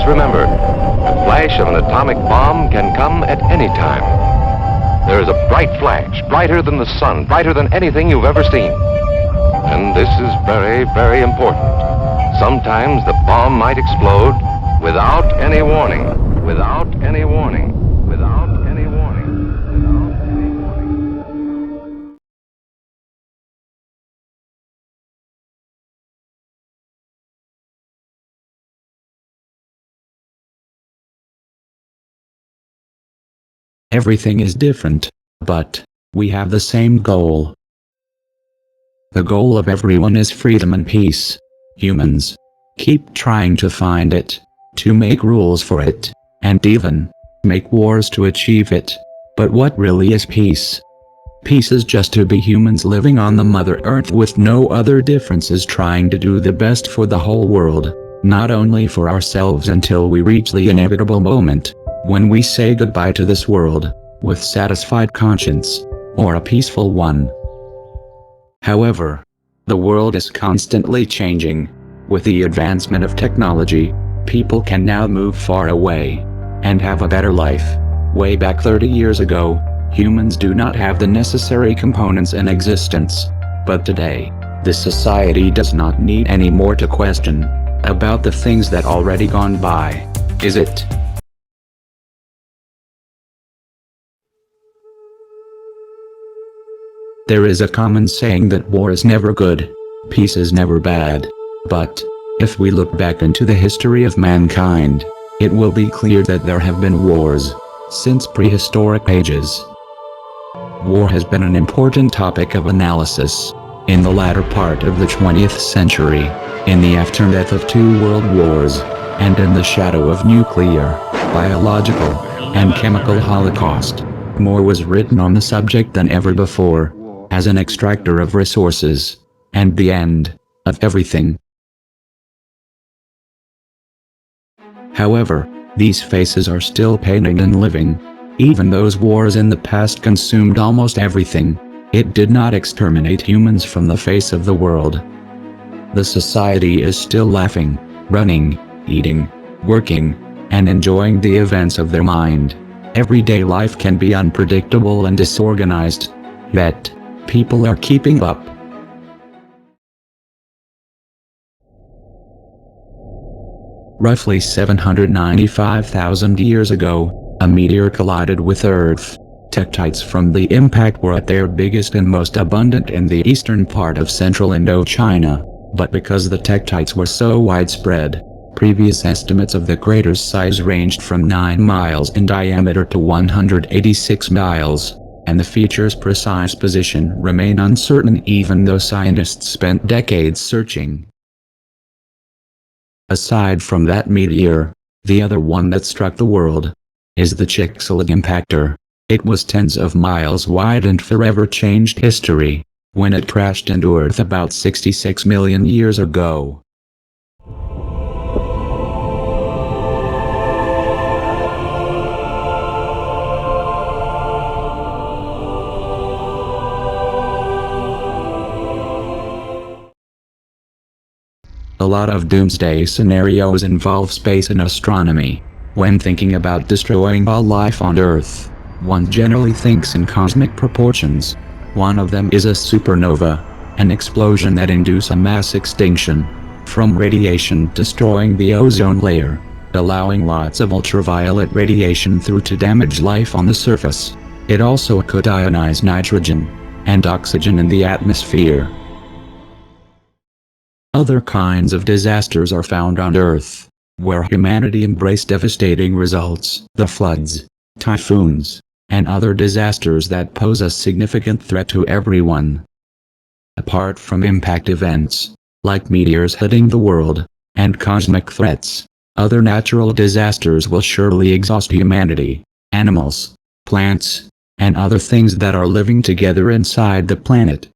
remember, the flash of an atomic bomb can come at any time. There is a bright flash, brighter than the sun, brighter than anything you've ever seen. And this is very, very important. Sometimes the bomb might explode without any warning, without any warning, without any warning, without any warning. Everything is different, but we have the same goal. The goal of everyone is freedom and peace. Humans keep trying to find it, to make rules for it, and even make wars to achieve it. But what really is peace? Peace is just to be humans living on the Mother Earth with no other differences, trying to do the best for the whole world, not only for ourselves, until we reach the inevitable moment when we say goodbye to this world with satisfied conscience, or a peaceful one. However, the world is constantly changing. With the advancement of technology, people can now move far away and have a better life. Way back 30 years ago, humans do not have the necessary components in existence. But today, this society does not need any more to question about the things that already gone by, is it? There is a common saying that war is never good, peace is never bad. But if we look back into the history of mankind, it will be clear that there have been wars since prehistoric ages. War has been an important topic of analysis in the latter part of the 20th century, in the aftermath of two world wars, and in the shadow of nuclear, biological, and chemical holocaust. More was written on the subject than ever before, as an extractor of resources, and the end of everything. However, these faces are still painted and living. Even those wars in the past consumed almost everything. It did not exterminate humans from the face of the world. The society is still laughing, running, eating, working, and enjoying the events of their mind. Everyday life can be unpredictable and disorganized, yet people are keeping up. Roughly 795,000 years ago, a meteor collided with Earth. Tektites from the impact were at their biggest and most abundant in the eastern part of central Indochina, but because the tektites were so widespread, previous estimates of the crater's size ranged from 9 miles in diameter to 186 miles, and the feature's precise position remain uncertain even though scientists spent decades searching. Aside from that meteor, the other one that struck the world is the Chicxulub impactor. It was tens of miles wide and forever changed history when it crashed into Earth about 66 million years ago. A lot of doomsday scenarios involve space and astronomy. When thinking about destroying all life on Earth, one generally thinks in cosmic proportions. One of them is a supernova, an explosion that induces a mass extinction from radiation destroying the ozone layer, allowing lots of ultraviolet radiation through to damage life on the surface. It also could ionize nitrogen and oxygen in the atmosphere. Other kinds of disasters are found on Earth, where humanity embraced devastating results. The floods, typhoons, and other disasters that pose a significant threat to everyone. Apart from impact events, like meteors hitting the world, and cosmic threats, other natural disasters will surely exhaust humanity, animals, plants, and other things that are living together inside the planet.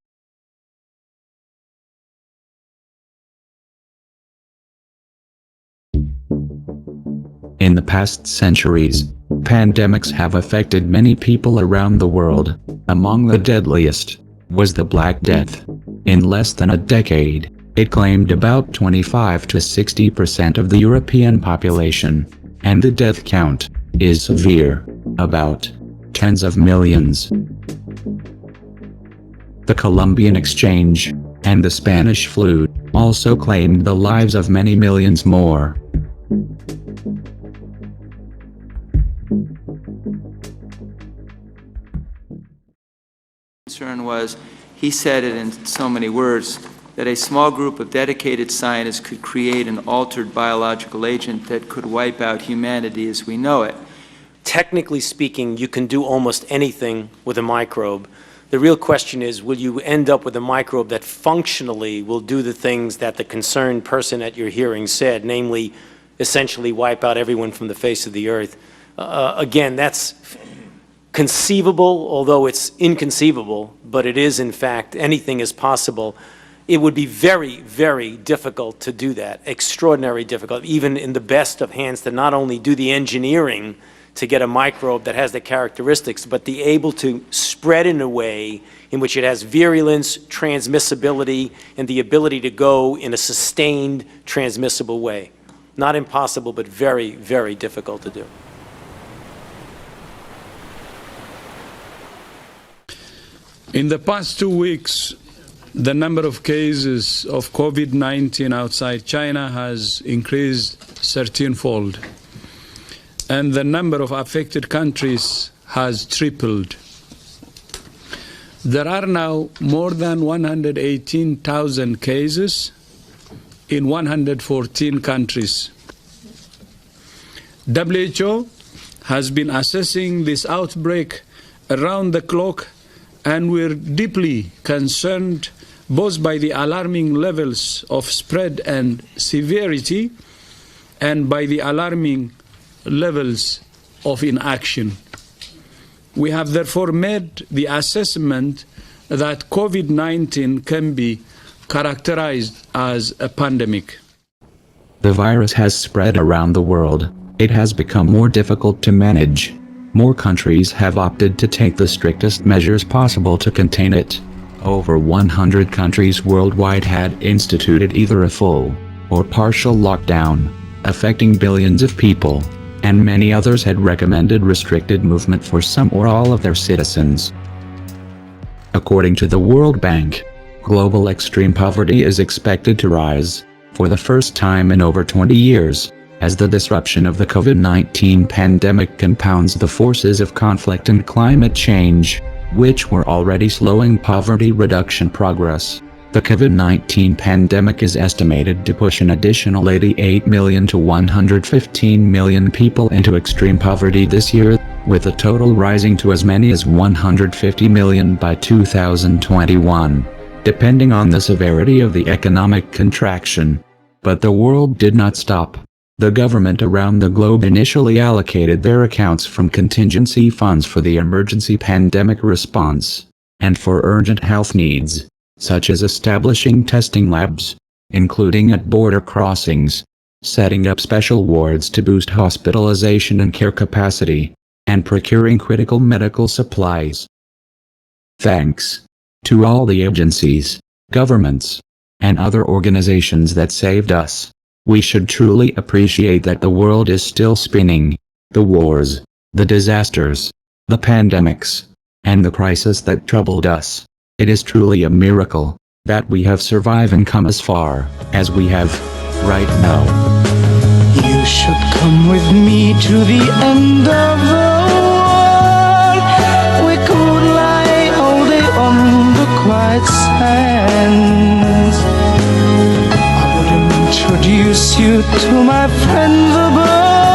In the past centuries, pandemics have affected many people around the world. Among the deadliest was the Black Death. In less than a decade, It claimed about 25 to 60% of the European population, and the death count is severe, about tens of millions. The Colombian exchange and the Spanish flu also claimed the lives of many millions more. Concern was, he said it in so many words, that a small group of dedicated scientists could create an altered biological agent that could wipe out humanity as we know it. Technically speaking, you can do almost anything with a microbe. The real question is, will you end up with a microbe that functionally will do the things that the concerned person at your hearing said, namely, essentially wipe out everyone from the face of the earth? Again, that's conceivable, although it's inconceivable, but it is, in fact, anything is possible. It would be very, very difficult to do that, extraordinarily difficult, even in the best of hands, to not only do the engineering to get a microbe that has the characteristics, but be able to spread in a way in which it has virulence, transmissibility, and the ability to go in a sustained, transmissible way. Not impossible, but very, very difficult to do. In the past 2 weeks, the number of cases of COVID-19 outside China has increased 13-fold, and the number of affected countries has tripled. There are now more than 118,000 cases in 114 countries. WHO has been assessing this outbreak around the clock, and we're deeply concerned both by the alarming levels of spread and severity and by the alarming levels of inaction. We have therefore made the assessment that COVID-19 can be characterized as a pandemic. The virus has spread around the world. It has become more difficult to manage. More countries have opted to take the strictest measures possible to contain it. Over 100 countries worldwide had instituted either a full or partial lockdown, affecting billions of people, and many others had recommended restricted movement for some or all of their citizens. According to the World Bank, global extreme poverty is expected to rise, for the first time in over 20 years, as the disruption of the COVID-19 pandemic compounds the forces of conflict and climate change, which were already slowing poverty reduction progress. The COVID-19 pandemic is estimated to push an additional 88 million to 115 million people into extreme poverty this year, with the total rising to as many as 150 million by 2021, depending on the severity of the economic contraction. But the world did not stop. The government around the globe initially allocated their accounts from contingency funds for the emergency pandemic response, and for urgent health needs, such as establishing testing labs, including at border crossings, setting up special wards to boost hospitalization and care capacity, and procuring critical medical supplies. Thanks to all the agencies, governments, and other organizations that saved us. We should truly appreciate that the world is still spinning. The wars, the disasters, the pandemics, and the crisis that troubled us. It is truly a miracle that we have survived and come as far as we have right now. You should come with me to the end of the world. We could lie all day on the quiet sands. I would introduce you to my friend the bird.